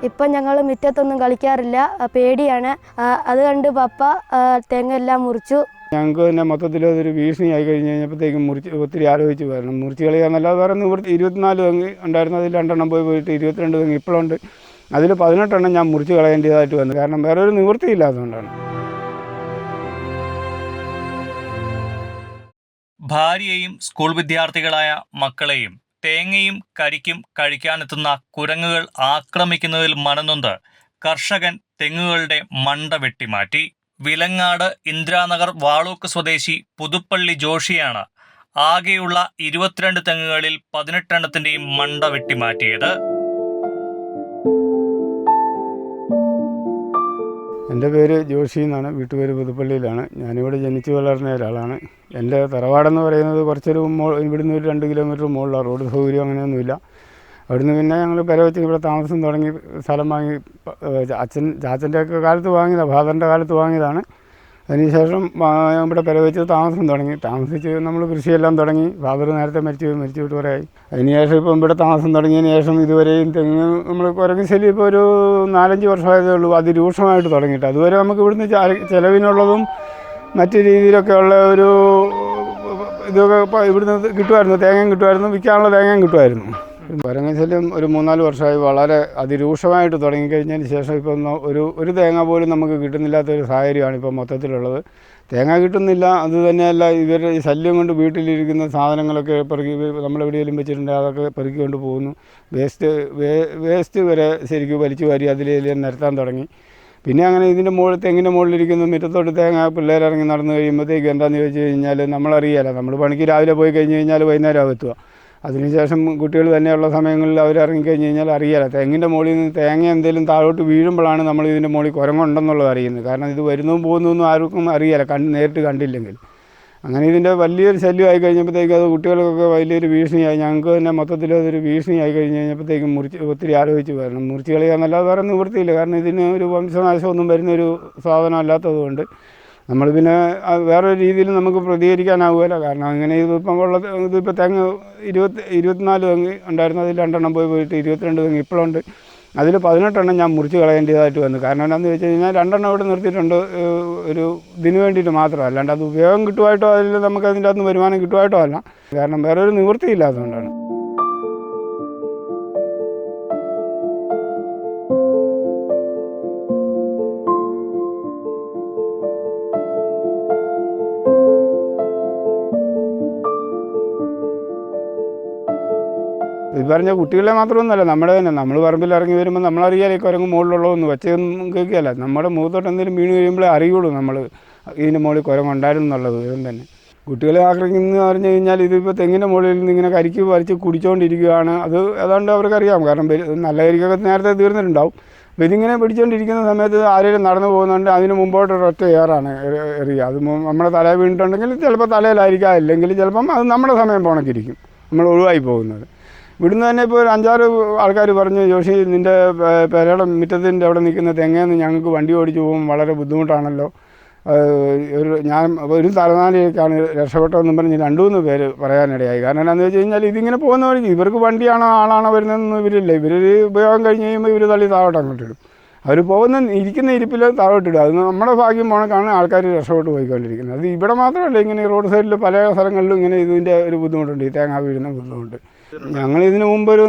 ഇപ്പം ഞങ്ങൾ മുറ്റത്തൊന്നും കളിക്കാറില്ല, പേടിയാണ്. അത് കണ്ട് പപ്പ തെങ്ങെല്ലാം മുറിച്ചു. ഞങ്ങൾക്ക് തന്നെ മൊത്തത്തിൽ അതൊരു ഭീഷണിയായി കഴിഞ്ഞ് കഴിഞ്ഞപ്പോഴത്തേക്കും ഒത്തിരി ആലോചിച്ച് വരണം. മുറിച്ച് കളിയാന്നല്ലാതെ വേറെ നിവൃത്തി. 24 തെങ്ങ് ഉണ്ടായിരുന്നു, അതിൽ 2 പോയിട്ട് 22 തെങ്ങ് ഇപ്പോഴുണ്ട്. അതിൽ 18 ഞാൻ മുറിച്ച് കളയേണ്ടതായിട്ട് വന്നു. കാരണം വേറെ ഒരു നിവൃത്തിയില്ലാത്തതുകൊണ്ടാണ്. ഭാര്യയെയും സ്കൂൾ വിദ്യാർത്ഥികളായ മക്കളെയും തേങ്ങയും കരിക്കും കഴിക്കാനെത്തുന്ന കുരങ്ങുകൾ ആക്രമിക്കുന്നതിൽ മനനൊന്ത് കർഷകൻ തെങ്ങുകളുടെ മണ്ട വെട്ടിമാറ്റി. വിലങ്ങാട് ഇന്ദ്രാനഗർ വാളൂക്ക് സ്വദേശി പുതുപ്പള്ളി ജോഷിയാണ് ആകെയുള്ള 22 തെങ്ങുകളിൽ 18 മണ്ട വെട്ടിമാറ്റിയത്. എൻ്റെ പേര് ജോഷി എന്നാണ്, വീട്ടുപേര് പുതുപ്പള്ളിയിലാണ്. ഞാനിവിടെ ജനിച്ചു വളർന്ന ഒരാളാണ്. എൻ്റെ തറവാടെന്ന് പറയുന്നത് ഇവിടുന്ന് ഒരു 2 കിലോമീറ്റർ മുകളിലാണ്. റോഡ് സൗകര്യം അങ്ങനെയൊന്നുമില്ല. അവിടുന്ന് പിന്നെ ഞങ്ങൾ പെര വെച്ച് ഇവിടെ താമസം തുടങ്ങി. സ്ഥലം വാങ്ങി ചാച്ചൻ്റെയൊക്കെ കാലത്ത് വാങ്ങിയതാണ്, ഫാദറിൻ്റെ കാലത്ത് വാങ്ങിയതാണ്. അതിനുശേഷം ഇവിടെ പെര വെച്ച് താമസം തുടങ്ങി. താമസിച്ച് നമ്മൾ കൃഷിയെല്ലാം തുടങ്ങി. ഫാദർ നേരത്തെ മരിച്ചിട്ട് കുറേയായി. അതിനുശേഷം ഇപ്പം ഇവിടെ താമസം തുടങ്ങിയതിന് ശേഷം ഇതുവരെയും തെങ്ങ് നമ്മൾ കുരങ്ങ് ശല്യം ഇപ്പോൾ ഒരു 4-5 വർഷമായതേ ഉള്ളൂ അതിരൂക്ഷമായിട്ട് തുടങ്ങിയിട്ട്. അതുവരെ നമുക്ക് ഇവിടുന്ന് ചിലവിനുള്ളതും മറ്റു രീതിയിലൊക്കെ ഉള്ള ഒരു ഇതൊക്കെ ഇവിടുന്ന് കിട്ടുമായിരുന്നു. തേങ്ങയും കിട്ടുമായിരുന്നു, വിൽക്കാനുള്ള തേങ്ങയും കിട്ടുമായിരുന്നു. കുരങ്ങ് ശല്യം ഒരു 3-4 വർഷമായി വളരെ അതിരൂക്ഷമായിട്ട് തുടങ്ങിക്കഴിഞ്ഞതിന് ശേഷം ഇപ്പം ഒരു തേങ്ങ പോലും നമുക്ക് കിട്ടുന്നില്ലാത്തൊരു സാഹചര്യമാണ് ഇപ്പം മൊത്തത്തിലുള്ളത്. തേങ്ങ കിട്ടുന്നില്ല. അതുതന്നെയല്ല, ഇവരുടെ ഈ ശല്യം കൊണ്ട് വീട്ടിലിരിക്കുന്ന സാധനങ്ങളൊക്കെ നമ്മളെവിടെയെങ്കിലും വെച്ചിട്ടുണ്ടെങ്കിൽ അതൊക്കെ പെറുക്കിക്കൊണ്ട് പോകുന്നു. വേസ്റ്റ് വരെ ശരിക്കും വലിച്ചു വാരി അതിലെല്ലാം നിരത്താൻ തുടങ്ങി. പിന്നെ അങ്ങനെ തെങ്ങിൻ്റെ മുകളിലിരിക്കുന്ന മുറ്റത്തോട്ട് തേങ്ങ പിള്ളേരിറങ്ങി നടന്നു കഴിയുമ്പോഴത്തേക്ക് എന്താണെന്ന് ചോദിച്ചു കഴിഞ്ഞാൽ നമ്മളറിയാലോ. നമ്മൾ പണിക്ക് രാവിലെ പോയി കഴിഞ്ഞ് കഴിഞ്ഞാൽ വൈകുന്നേരം എത്തുക. അതിനുശേഷം കുട്ടികൾ തന്നെയുള്ള സമയങ്ങളിൽ അവരിറങ്ങിക്കഴിഞ്ഞ് കഴിഞ്ഞാൽ അറിയാലോ, തെങ്ങിൻ്റെ മുകളിൽ നിന്ന് തേങ്ങ എന്തെങ്കിലും താഴോട്ട് വീഴുമ്പോഴാണ് നമ്മൾ ഇതിൻ്റെ മുകളിൽ കുരങ്ങുണ്ടെന്നുള്ളത് അറിയുന്നത്. കാരണം ഇത് വരുന്നതും പോകുന്നതൊന്നും ആർക്കും അറിയാലോ, നേരിട്ട് കണ്ടില്ലെങ്കിൽ. അങ്ങനെ ഇതിൻ്റെ വലിയൊരു ശല്യമായി കഴിഞ്ഞപ്പോഴത്തേക്കും അത് കുട്ടികൾക്കൊക്കെ വലിയൊരു ഭീഷണിയായി. ഞങ്ങൾക്ക് തന്നെ മൊത്തത്തിൽ അതൊരു ഭീഷണിയായി കഴിഞ്ഞ് കഴിഞ്ഞപ്പോഴത്തേക്കും ഒത്തിരി ആലോചിച്ച് വരണം. മുറിച്ച് കളിയാന്നല്ലാതെ വേറെ നിവൃത്തിയില്ല. കാരണം ഇതിന് ഒരു വംശനാശമൊന്നും വരുന്നൊരു സാധനം അല്ലാത്തതുകൊണ്ട് നമ്മൾ പിന്നെ വേറൊരു രീതിയിൽ നമുക്ക് പ്രതികരിക്കാനാവുമല്ലോ. കാരണം അങ്ങനെ ഇതിപ്പോൾ തെങ്ങ് 24 തെങ്ങ് ഉണ്ടായിരുന്നു, അതിൽ 2 പോയിട്ട് 22 തെങ്ങ് ഇപ്പോഴുണ്ട്. അതിൽ 18 ഞാൻ മുറിച്ച് കളയേണ്ടതായിട്ട് വന്നു. കാരണം എന്താണെന്ന് വെച്ച് കഴിഞ്ഞാൽ 2 ഇവിടെ നിർത്തിയിട്ടുണ്ട്, ഒരു ഇതിന് വേണ്ടിയിട്ട് മാത്രം. അല്ലാണ്ട് അത് ഉപയോഗം കിട്ടുമായിട്ടോ അതിൽ നമുക്ക് അതിൻ്റെ അകത്ത് വരുമാനം കിട്ടുമായിട്ടോ അല്ല. കാരണം വേറൊരു നിവൃത്തിയില്ലാത്തതുകൊണ്ടാണ്. ഇത് പറഞ്ഞ കുട്ടികളെ മാത്രമൊന്നുമല്ല, നമ്മുടെ തന്നെ. നമ്മൾ പറമ്പിൽ ഇറങ്ങി വരുമ്പോൾ നമ്മളറിയാലേ കുരങ്ങ് മുകളിലുള്ളതൊന്നും വെച്ചൊന്നും കേൾക്കുകയല്ല. നമ്മുടെ മുഖത്തോട്ട് എന്തെങ്കിലും വീണ് കഴിയുമ്പോഴേ അറിയുള്ളൂ നമ്മൾ ഇതിൻ്റെ മുകളിൽ കുരങ്ങുണ്ടായിരുന്നു എന്നുള്ളത് വിവരം തന്നെ. കുട്ടികളെ ആക്രമിക്കുന്നത് പറഞ്ഞു കഴിഞ്ഞാൽ ഇതിപ്പോൾ തെങ്ങിൻ്റെ മുകളിൽ നിന്ന് ഇങ്ങനെ കരിക്ക് വലിച്ച് കുടിച്ചുകൊണ്ടിരിക്കുകയാണ്. അത് ഏതാണ്ട് അവർക്കറിയാം. കാരണം നല്ല കരിക്കൊക്കെ നേരത്തെ തീർന്നിട്ടുണ്ടാവും. അപ്പോൾ ഇതിങ്ങനെ പിടിച്ചുകൊണ്ടിരിക്കുന്ന സമയത്ത് ആരെങ്കിലും നടന്നു പോകുന്നുണ്ട്, അതിന് മുമ്പോട്ട് ഒരൊറ്റ ഏറാണ് എറിയുക. അത് നമ്മുടെ തലയിൽ വീണിട്ടുണ്ടെങ്കിൽ ചിലപ്പോൾ തലയിലായിരിക്കാം, അല്ലെങ്കിൽ ചിലപ്പം അത് നമ്മുടെ സമയം പോണക്കിരിക്കും, നമ്മൾ ഒഴിവായി പോകുന്നത്. ഇവിടുന്ന് തന്നെ ഇപ്പോൾ ഒരു 5-6 ആൾക്കാർ പറഞ്ഞു, ജോഷി നിൻ്റെ പെരയുടെ മുറ്റത്തിൻ്റെ അവിടെ നിൽക്കുന്ന തെങ്ങേന്ന് ഞങ്ങൾക്ക് വണ്ടി ഓടിച്ച് പോകുമ്പോൾ വളരെ ബുദ്ധിമുട്ടാണല്ലോ. ഞാൻ ഒരു തലനാരിലേക്കാണ് രക്ഷപ്പെട്ടതെന്നും പറഞ്ഞ് 2-3 പേര് പറയാനിടയായി. കാരണം എന്താണെന്ന് വെച്ച് കഴിഞ്ഞാൽ ഇതിങ്ങനെ പോകുന്ന വഴിക്ക് ഇവർക്ക് വണ്ടിയാണോ ആളാണോ വരുന്നതെന്ന് ഇവരില്ല. ഇവർ ഉപയോഗം കഴിഞ്ഞ് കഴിയുമ്പോൾ ഇവർ തള്ളി താഴോട്ട് അങ്ങോട്ടിടും. അവർ ഇരിക്കുന്ന ഇരിപ്പിൽ താഴോട്ടിടും. അത് നമ്മുടെ ഭാഗ്യം പോണക്കാണ് ആൾക്കാർ രക്ഷപ്പെട്ട് പോയിക്കൊണ്ടിരിക്കുന്നത്. അത് ഇവിടെ മാത്രമല്ല, ഇങ്ങനെ റോഡ് സൈഡിൽ പല സ്ഥലങ്ങളിലും ഇങ്ങനെ ഇതിൻ്റെ ഒരു ബുദ്ധിമുട്ടുണ്ട്, ഈ തേങ്ങ വീഴുന്ന ബുദ്ധിമുട്ട്. ഞങ്ങളിതിന് മുമ്പ് ഒരു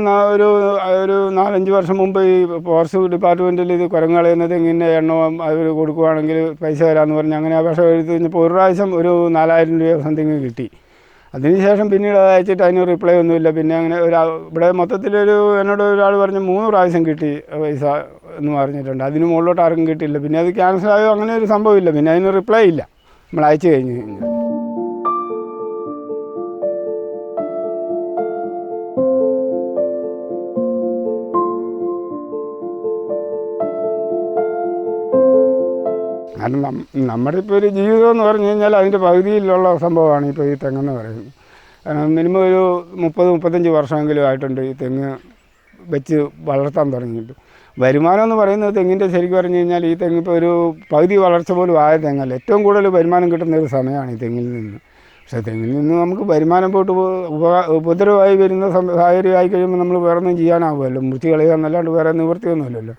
4-5 വർഷം മുമ്പ് ഈ ഫോറസ്റ്റ് ഡിപ്പാർട്ട്മെൻറ്റിൽ ഇത് കുരങ്ങ് കളയുന്നത് ഇങ്ങനെ എണ്ണവും അവർ കൊടുക്കുകയാണെങ്കിൽ പൈസ തരാമെന്ന് പറഞ്ഞ് അങ്ങനെ അപേക്ഷ എഴുതി കഴിഞ്ഞപ്പോൾ ഒരു പ്രാവശ്യം ഒരു 4000 രൂപ സംതിങ് കിട്ടി. അതിനുശേഷം പിന്നീട് അത് അയച്ചിട്ട് അതിന് റിപ്ലൈ ഒന്നുമില്ല. പിന്നെ അങ്ങനെ ഇവിടെ മൊത്തത്തിലൊരു എന്നോട് ഒരാൾ പറഞ്ഞ് 3 പ്രാവശ്യം കിട്ടി പൈസ എന്ന് പറഞ്ഞിട്ടുണ്ട്. അതിന് മുകളിലോട്ട് ആർക്കും കിട്ടിയില്ല. പിന്നെ അത് ക്യാൻസലായോ അങ്ങനെ ഒരു സംഭവമില്ല. പിന്നെ അതിന് റിപ്ലൈ ഇല്ല നമ്മൾ അയച്ചു കഴിഞ്ഞ് കഴിഞ്ഞാൽ. കാരണം നമ്മുടെ ഇപ്പോൾ ഒരു ജീവിതം എന്ന് പറഞ്ഞു കഴിഞ്ഞാൽ അതിൻ്റെ പകുതിയിലുള്ള സംഭവമാണ് ഇപ്പോൾ ഈ തെങ്ങെന്ന് പറയുന്നത്. കാരണം മിനിമം ഒരു 30-35 വർഷമെങ്കിലും ആയിട്ടുണ്ട് ഈ തെങ്ങ് വെച്ച് വളർത്താൻ തുടങ്ങിയിട്ട്. വരുമാനം എന്ന് പറയുന്നത് തെങ്ങിൻ്റെ ശരിക്കും പറഞ്ഞു കഴിഞ്ഞാൽ ഈ തെങ്ങ് ഇപ്പോൾ ഒരു പകുതി വളർച്ച പോലും ആയ തെങ്ങല്ല. ഏറ്റവും കൂടുതൽ വരുമാനം കിട്ടുന്ന ഒരു സമയമാണ് ഈ തെങ്ങിൽ നിന്ന്. പക്ഷേ തെങ്ങിൽ നിന്ന് നമുക്ക് വരുമാനം പോയിട്ട് ഉപദ്രവമായി വരുന്ന സാഹചര്യമായി കഴിയുമ്പോൾ നമ്മൾ വേറെ ഒന്നും ചെയ്യാനാവുമല്ലോ, മുറിച്ച് കളയുക എന്നല്ലാണ്ട് വേറെ നിവൃത്തിയൊന്നുമില്ലല്ലോ.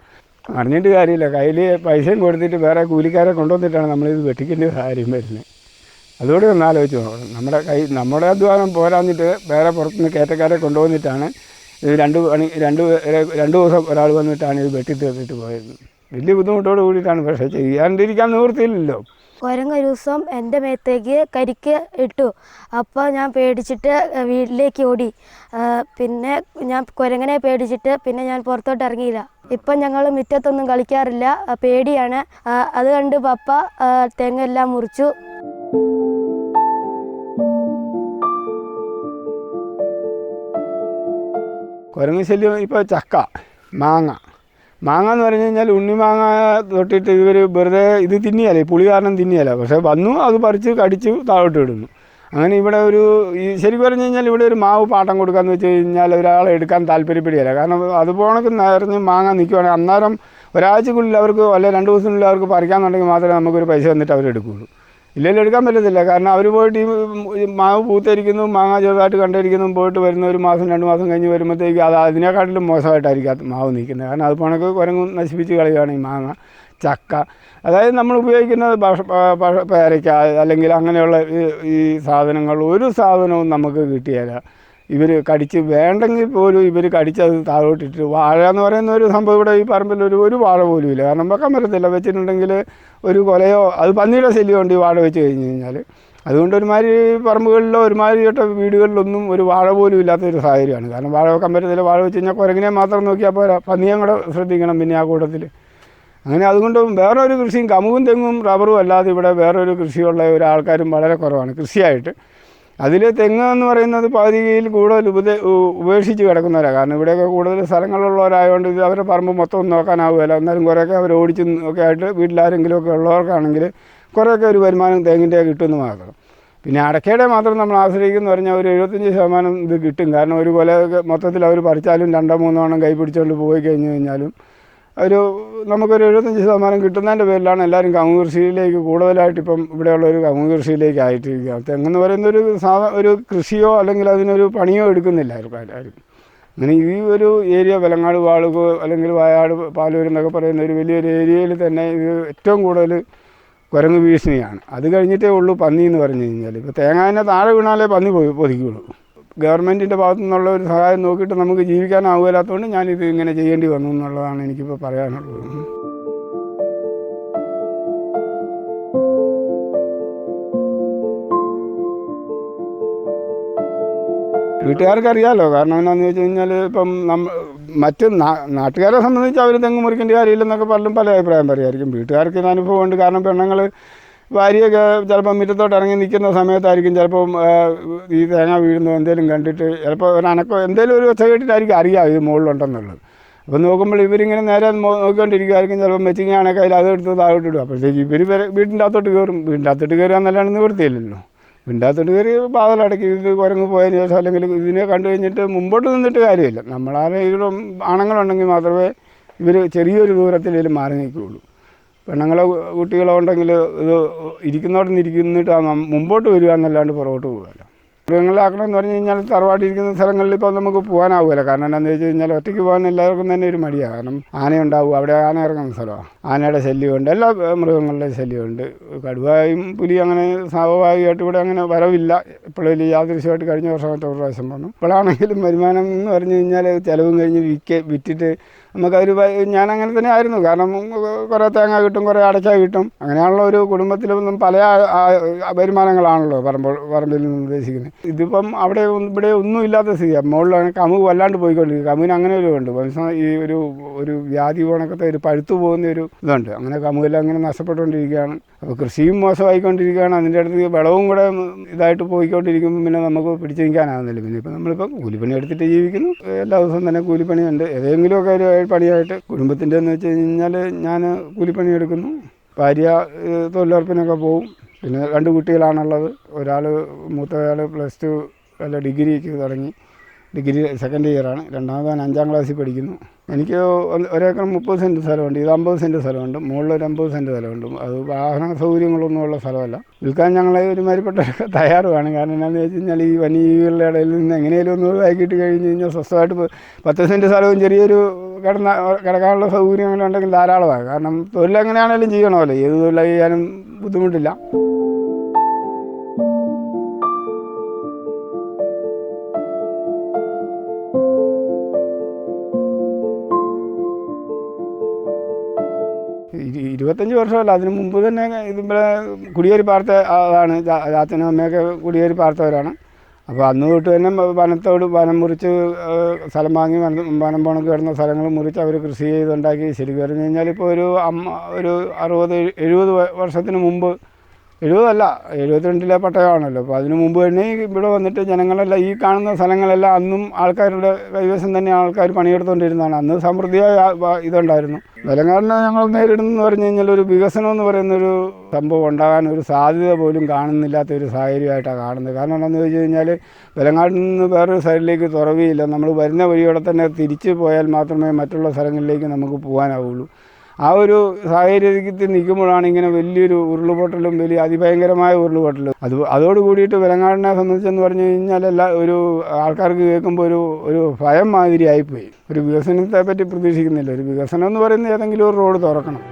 അറിഞ്ഞിട്ട് കാര്യമില്ല, കയ്യിൽ പൈസയും കൊടുത്തിട്ട് വേറെ കൂലിക്കാരെ കൊണ്ടുവന്നിട്ടാണ് നമ്മളിത് വെട്ടിക്കേണ്ട കാര്യം വരുന്നത്. അതുകൂടി ഒന്ന് ആലോചിച്ച് നോക്കണം. നമ്മുടെ അധ്വാനം പോരാഞ്ഞിട്ട് വേറെ പുറത്തുനിന്ന് കയറ്റക്കാരെ കൊണ്ടുവന്നിട്ടാണ് ഇത് രണ്ട് ദിവസം ഒരാൾ വന്നിട്ടാണ് ഇത് വെട്ടി തീർത്തിട്ട് പോയത്. വലിയ ബുദ്ധിമുട്ടോട് കൂടിയിട്ടാണ്, പക്ഷേ ചെയ്യാണ്ടിരിക്കാൻ നിവൃത്തിയില്ലല്ലോ. കുരങ്ങ് ഒരു ദിവസം എൻ്റെ മേത്തേക്ക് കരിക്ക് ഇട്ടു. അപ്പോൾ ഞാൻ പേടിച്ചിട്ട് വീട്ടിലേക്ക് ഓടി. പിന്നെ ഞാൻ കുരങ്ങനെ പേടിച്ചിട്ട് പിന്നെ ഞാൻ പുറത്തോട്ട് ഇറങ്ങിയില്ല. ഇപ്പം ഞങ്ങൾ മുറ്റത്തൊന്നും കളിക്കാറില്ല, പേടിയാണ്. അത് കണ്ട് പപ്പ തെങ്ങെല്ലാം മുറിച്ചു. കുരങ്ങ് ശല്യം ഇപ്പോൾ ചക്ക, മാങ്ങ എന്ന് പറഞ്ഞു കഴിഞ്ഞാൽ ഉണ്ണിമാങ്ങ തൊട്ടിട്ട് ഇവർ വെറുതെ ഇത് തിന്നിയല്ലേ, പുളി കാരണം തിന്നിയല്ല, പക്ഷേ വന്നു അത് പറിച്ച് കടിച്ചു താഴോട്ട് ഇടുന്നു. അങ്ങനെ ഇവിടെ ശരിക്കും പറഞ്ഞു കഴിഞ്ഞാൽ ഇവിടെ ഒരു മാവ് പാട്ടം കൊടുക്കാമെന്ന് വെച്ച് കഴിഞ്ഞാൽ ഒരാളെ എടുക്കാൻ താല്പര്യപ്പെടുകയില്ല. കാരണം അതുപോണക്ക് നിറഞ്ഞ് മാങ്ങ നിൽക്കുവാണെങ്കിൽ അന്നേരം ഒരാഴ്ചക്കുള്ളിൽ അവർക്ക് അല്ലെ 2 ദിവസത്തിനുള്ളിൽ അവർക്ക് പറിക്കാമെന്നുണ്ടെങ്കിൽ മാത്രമേ നമുക്കൊരു പൈസ തന്നിട്ട് അവരെടുക്കുകയുള്ളൂ. ഇല്ലെങ്കിൽ എടുക്കാൻ പറ്റത്തില്ല. കാരണം അവർ പോയിട്ട് ഈ മാവ് പൂത്തിരിക്കുന്നു, മാങ്ങ ചെറുതായിട്ട് കണ്ടിരിക്കുന്നു, പോയിട്ട് വരുന്ന 1 മാസം 2 മാസം കഴിഞ്ഞ് വരുമ്പോഴത്തേക്ക് അതിനെക്കാട്ടിലും മോശമായിട്ടായിരിക്കും മാവ് നിൽക്കുന്നത്. കാരണം അത് പണക്ക് കുരങ്ങ് നശിപ്പിച്ച് കളയുകയാണ് ഈ മാങ്ങ, ചക്ക. അതായത് നമ്മൾ ഉപയോഗിക്കുന്നത് പേരയ്ക്ക അല്ലെങ്കിൽ അങ്ങനെയുള്ള ഈ സാധനങ്ങൾ ഒരു സാധനവും നമുക്ക് കിട്ടിയാല. ഇവർ കടിച്ച് വേണ്ടെങ്കിൽ പോലും ഇവർ കടിച്ചത് താഴോട്ടിട്ട്. വാഴ എന്ന് പറയുന്ന ഒരു സംഭവം ഇവിടെ ഈ പറമ്പിൽ ഒരു വാഴ പോലും ഇല്ല. കാരണം വെക്കാൻ പറ്റത്തില്ല, വെച്ചിട്ടുണ്ടെങ്കിൽ ഒരു കൊലയോ അത് പന്നിയുടെ ശല്യമുണ്ട് ഈ വാഴ വെച്ച് കഴിഞ്ഞ് കഴിഞ്ഞാൽ. അതുകൊണ്ട് ഒരുമാതിരി പറമ്പുകളിലോ ഒരുമാതിരിപ്പെട്ട വീടുകളിലൊന്നും ഒരു വാഴ പോലും ഇല്ലാത്തൊരു സാഹചര്യമാണ്. കാരണം വാഴ വെക്കാൻ പറ്റത്തില്ല. വാഴ വെച്ച് കഴിഞ്ഞാൽ കുരങ്ങിനെ മാത്രം നോക്കിയാൽ പോരാ, പന്നിയും കൂടെ ശ്രദ്ധിക്കണം പിന്നെ ആ കൂട്ടത്തിൽ. അങ്ങനെ അതുകൊണ്ട് വേറൊരു കൃഷിയും കമുകും തെങ്ങും റബ്ബറും അല്ലാതെ ഇവിടെ വേറൊരു കൃഷിയുള്ള ഒരാൾക്കാരും വളരെ കുറവാണ് കൃഷിയായിട്ട്. അതിൽ തെങ്ങ് എന്ന് പറയുന്നത് പകുതിയിൽ കൂടുതൽ ഉപേക്ഷിച്ച് കിടക്കുന്നവരാണ്. കാരണം ഇവിടെയൊക്കെ കൂടുതൽ സ്ഥലങ്ങളുള്ളവരായതുകൊണ്ട് ഇത് അവരുടെ പറമ്പ് മൊത്തം ഒന്നും നോക്കാനാവുകയില്ല. എന്നാലും കുറേയൊക്കെ അവർ ഓടിച്ച് ഒക്കെ ആയിട്ട് വീട്ടിലാരെങ്കിലുമൊക്കെ ഉള്ളവർക്കാണെങ്കിൽ കുറേയൊക്കെ ഒരു വരുമാനം തെങ്ങിൻ്റെ കിട്ടുമെന്ന് മാത്രം. പിന്നെ അടയ്ക്കയുടെ മാത്രം നമ്മൾ ആശ്രയിക്കുന്നു പറഞ്ഞാൽ ഒരു 75% ഇത് കിട്ടും. കാരണം ഒരു കൊലയൊക്കെ മൊത്തത്തിൽ അവർ പറിച്ചാലും 2-3 എണ്ണം കൈ പിടിച്ചുകൊണ്ട് പോയി കഴിഞ്ഞ് കഴിഞ്ഞാലും നമുക്കൊരു 75% കിട്ടുന്നതിൻ്റെ പേരിലാണ് എല്ലാവരും കമുക് കൃഷിയിലേക്ക് കൂടുതലായിട്ട് ഇപ്പം ഇവിടെയുള്ളൊരു കമുക് കൃഷിയിലേക്ക് ആയിട്ടിരിക്കുക. തെങ്ങെന്ന് പറയുന്നൊരു ഒരു കൃഷിയോ അല്ലെങ്കിൽ അതിനൊരു പണിയോ എടുക്കുന്നില്ല ആരും. അങ്ങനെ ഈ ഒരു ഏരിയ വെലങ്ങാട്, വാളുക് അല്ലെങ്കിൽ വയനാട്, പാലൂർ എന്നൊക്കെ പറയുന്ന ഒരു വലിയൊരു ഏരിയയിൽ തന്നെ ഇത് ഏറ്റവും കൂടുതൽ കുരങ്ങ് ഭീഷണിയാണ്. അത് കഴിഞ്ഞിട്ടേ ഉള്ളൂ പന്നി എന്ന് പറഞ്ഞു കഴിഞ്ഞാൽ. ഇപ്പോൾ തേങ്ങാനെ താഴെ വീണാലേ പന്നി പൊതിക്കുള്ളൂ. ഗവൺമെൻറ്റിൻ്റെ ഭാഗത്തു നിന്നുള്ള ഒരു സഹായം നോക്കിയിട്ട് നമുക്ക് ജീവിക്കാനാവില്ലാത്തതുകൊണ്ട് ഞാനിത് ഇങ്ങനെ ചെയ്യേണ്ടി വന്നു എന്നുള്ളതാണ് എനിക്കിപ്പോൾ പറയാനുള്ളത്. വീട്ടുകാർക്ക് അറിയാമല്ലോ. കാരണം എന്താണെന്ന് വെച്ച് കഴിഞ്ഞാൽ ഇപ്പം മറ്റ് നാട്ടുകാരെ സംബന്ധിച്ച് അവർ തെങ്ങ് മുറിക്കേണ്ട കാര്യമില്ലെന്നൊക്കെ പല അഭിപ്രായം പറയുമായിരിക്കും. വീട്ടുകാർക്ക് ഇത് അനുഭവമുണ്ട്. കാരണം പെണ്ണുങ്ങൾ ഭാര്യയൊക്കെ ചിലപ്പോൾ മുറ്റത്തോട്ട് ഇറങ്ങി നിൽക്കുന്ന സമയത്തായിരിക്കും ചിലപ്പം ഈ തേങ്ങ വീഴുന്നു എന്തെങ്കിലും കണ്ടിട്ട് ചിലപ്പോൾ എന്തെങ്കിലും ഒരു ഒച്ച കേട്ടിട്ടായിരിക്കും അറിയാം ഇത് മുകളിലുണ്ടെന്നുള്ളത്. അപ്പോൾ നോക്കുമ്പോൾ ഇവരിങ്ങനെ നേരെ നോക്കിക്കൊണ്ടിരിക്കുമായിരിക്കും. ചിലപ്പോൾ മെച്ചിങ്ങാണെങ്കിൽ അതിൽ അതെടുത്ത് താഴോട്ടിടും. അപ്പോഴത്തേക്ക് ഇവർ വീടിൻ്റെ അകത്തോട്ട് കയറും. വീടിൻ്റെ അകത്തോട്ട് കയറുക എന്നല്ലാണ്ട് നിവൃത്തിയില്ലല്ലോ. വീടിൻ്റെ അകത്തോട്ട് കയറി വാതിലടക്കി ഇത് കുരങ്ങ് പോയതിന് ശേഷം അല്ലെങ്കിൽ ഇതിനെ കണ്ടു കഴിഞ്ഞിട്ട് മുമ്പോട്ട് നിന്നിട്ട് കാര്യമില്ല. നമ്മളാരെങ്കിലും ആണുങ്ങളുണ്ടെങ്കിൽ മാത്രമേ ഇവർ ചെറിയൊരു ദൂരത്തിൽ മാറി നിൽക്കുകയുള്ളൂ. പെണ്ണുങ്ങളോ കുട്ടികളോ ഉണ്ടെങ്കിൽ ഇത് ഇരിക്കുന്നിട്ട് മുമ്പോട്ട് വരിക എന്നല്ലാണ്ട് പുറകോട്ട് പോകുകയല്ല. മൃഗങ്ങളെ ആക്കണമെന്ന് പറഞ്ഞു കഴിഞ്ഞാൽ തറവാട്ടിരിക്കുന്ന സ്ഥലങ്ങളിൽ ഇപ്പോൾ നമുക്ക് പോകാനാവുകയില്ല. കാരണം എന്താണെന്ന് വെച്ച് കഴിഞ്ഞാൽ ഒറ്റയ്ക്ക് പോകാൻ എല്ലാവർക്കും തന്നെ ഒരു മടിയാണ്. കാരണം ആനയുണ്ടാവും, അവിടെ ആന ഇറങ്ങുന്ന സ്ഥലമാണ്. ആനയുടെ ശല്യമുണ്ട്, എല്ലാ മൃഗങ്ങളുടെ ശല്യമുണ്ട്. കടുവയും പുലി അങ്ങനെ സ്വാഭാവികമായിട്ട് ഇവിടെ അങ്ങനെ വരവില്ല. ഇപ്പോഴും യാദൃശ്യമായിട്ട് കഴിഞ്ഞ വർഷമായിട്ട് ഒരു പ്രാവശ്യം വന്നു. ഇപ്പോഴാണെങ്കിലും വരുമാനം എന്ന് പറഞ്ഞു കഴിഞ്ഞാൽ ചിലവും കഴിഞ്ഞ് വിറ്റിട്ട് നമുക്കതൊരു ഞാനങ്ങനെ തന്നെ ആയിരുന്നു. കാരണം കുറേ തേങ്ങ കിട്ടും, കുറേ അടയ്ക്ക കിട്ടും. അങ്ങനെയാണല്ലോ ഒരു കുടുംബത്തിലും പല വരുമാനങ്ങളാണല്ലോ പറമ്പിൽ നിന്ന് ഉദ്ദേശിക്കുന്നത്. ഇതിപ്പം ഇവിടെ ഒന്നും ഇല്ലാത്ത സ്ഥിതിയാണ്. മുകളിലാണ് കമുക് വല്ലാണ്ട് പോയിക്കൊണ്ടിരിക്കുക. കമുകിന് അങ്ങനെ ഒരു ഉണ്ട് ഈ ഒരു വ്യാധി പോണക്കത്തെ ഒരു പഴുത്തു പോകുന്ന ഒരു ഇതുണ്ട്. അങ്ങനെ കമുകെല്ലാം അങ്ങനെ നഷ്ടപ്പെട്ടുകൊണ്ടിരിക്കുകയാണ്. അപ്പോൾ കൃഷിയും മോശമായിക്കൊണ്ടിരിക്കുകയാണ്. അതിൻ്റെ അടുത്ത് വിളവും കൂടെ ഇതായിട്ട് പോയിക്കൊണ്ടിരിക്കുമ്പോൾ പിന്നെ നമുക്ക് പിടിച്ചു നിൽക്കാനാകുന്നില്ല. പിന്നെ ഇപ്പം നമ്മളിപ്പം കൂലിപ്പണി എടുത്തിട്ട് ജീവിക്കുന്നു. എല്ലാ ദിവസവും തന്നെ കൂലിപ്പണിയുണ്ട്. ഏതെങ്കിലുമൊക്കെ ഒരു പണിയായിട്ട് കുടുംബത്തിൻ്റെ എന്ന് വെച്ച് കഴിഞ്ഞാൽ ഞാൻ കൂലിപ്പണി എടുക്കുന്നു. ഭാര്യ തൊഴിലുറപ്പിനൊക്കെ പോവും. പിന്നെ 2 കുട്ടികളാണുള്ളത്. മൂത്തയാൾ +2 അല്ല ഡിഗ്രിക്ക് തുടങ്ങി. Degree second ഇയറാണ്. രണ്ടാമതാണ് 5ാം ക്ലാസ്സിൽ പഠിക്കുന്നു. എനിക്ക് 1 ഏക്കർ 30 സെൻറ്റ് സ്ഥലമുണ്ട്. ഇത് 50 സെൻറ്റ് സ്ഥലമുണ്ട്. മുകളിലൊരു 50 സെൻറ്റ് സ്ഥലമുണ്ട്. അത് വാഹന സൗകര്യങ്ങളൊന്നും ഉള്ള സ്ഥലമല്ല. വിൽക്കാൻ ഞങ്ങൾ ഒരുമാതിരിപ്പെട്ടവരൊക്കെ തയ്യാറുമാണ്. കാരണം എന്താണെന്ന് വെച്ച് കഴിഞ്ഞാൽ ഈ വന്യജീവികളുടെ ഇടയിൽ നിന്ന് എങ്ങനെയും ഒന്ന് ഒഴിവാക്കിയിട്ട് കഴിഞ്ഞ് കഴിഞ്ഞാൽ സ്വസ്ഥമായിട്ട് 10 സെൻറ്റ് സ്ഥലവും ചെറിയൊരു കിടക്കാനുള്ള സൗകര്യങ്ങളുണ്ടെങ്കിൽ ധാരാളമാണ്. കാരണം തൊഴിലെങ്ങനെയാണെങ്കിലും ചെയ്യണമല്ലോ. ഏത് തൊഴിൽ ചെയ്യാനും ബുദ്ധിമുട്ടില്ല. ഈ 25 വർഷമല്ല, അതിന് മുമ്പ് തന്നെ ഇതിവിടെ കുടിയേറി പാർത്ത അതാണ്. അച്ഛനും അമ്മയൊക്കെ കുടിയേറി പാർത്തവരാണ്. അപ്പോൾ അന്ന് തൊട്ട് തന്നെ വനം മുറിച്ച് സ്ഥലം വാങ്ങി വനം പോണക്ക് കിടന്ന സ്ഥലങ്ങൾ മുറിച്ച് അവർ കൃഷി ചെയ്തുണ്ടാക്കി. ശരിക്കും പറഞ്ഞു കഴിഞ്ഞാൽ ഇപ്പോൾ ഒരു 60-70 വർഷത്തിന് മുമ്പ്, 70 72 പട്ടയമാണല്ലോ. അപ്പോൾ അതിന് മുമ്പ് തന്നെ ഇവിടെ വന്നിട്ട് ജനങ്ങളെല്ലാം ഈ കാണുന്ന സ്ഥലങ്ങളെല്ലാം അന്നും ആൾക്കാരുടെ കൈവശം തന്നെ ആൾക്കാർ പണിയെടുത്തുകൊണ്ടിരുന്നതാണ്. അന്ന് സമൃദ്ധിയായ ഇതുണ്ടായിരുന്നു. വെലങ്ങാടിനെ ഞങ്ങൾ നേരിടുന്നതെന്ന് പറഞ്ഞു കഴിഞ്ഞാൽ ഒരു വികസനം എന്ന് പറയുന്നൊരു സംഭവം ഉണ്ടാകാൻ ഒരു സാധ്യത പോലും കാണുന്നില്ലാത്ത ഒരു സാഹചര്യമായിട്ടാണ് കാണുന്നത്. കാരണം എന്താണെന്ന് ചോദിച്ചു കഴിഞ്ഞാൽ വെലങ്ങാടിൽ നിന്ന് വേറൊരു സൈഡിലേക്ക് തുറവിയില്ല. നമ്മൾ വരുന്ന വഴിയോടെ തന്നെ തിരിച്ചു പോയാൽ മാത്രമേ മറ്റുള്ള സ്ഥലങ്ങളിലേക്ക് നമുക്ക് പോകാനാവുള്ളൂ. ആ ഒരു സാഹചര്യത്തിൽ നിൽക്കുമ്പോഴാണ് ഇങ്ങനെ വലിയൊരു ഉരുളുപൊട്ടലും വലിയ അതിഭയങ്കരമായ ഉരുളുപൊട്ടലും. അതോട് കൂടിയിട്ട് വെലങ്ങാടിനെ സംബന്ധിച്ചെന്ന് പറഞ്ഞു കഴിഞ്ഞാൽ ഒരു ആൾക്കാർക്ക് കേൾക്കുമ്പോൾ ഒരു ഭയം മാതിരി ആയിപ്പോയി. ഒരു വികസനത്തെ പറ്റി പ്രതീക്ഷിക്കുന്നില്ല. ഒരു വികസനം എന്ന് പറയുന്നത് ഏതെങ്കിലും ഒരു റോഡ് തുറക്കണം.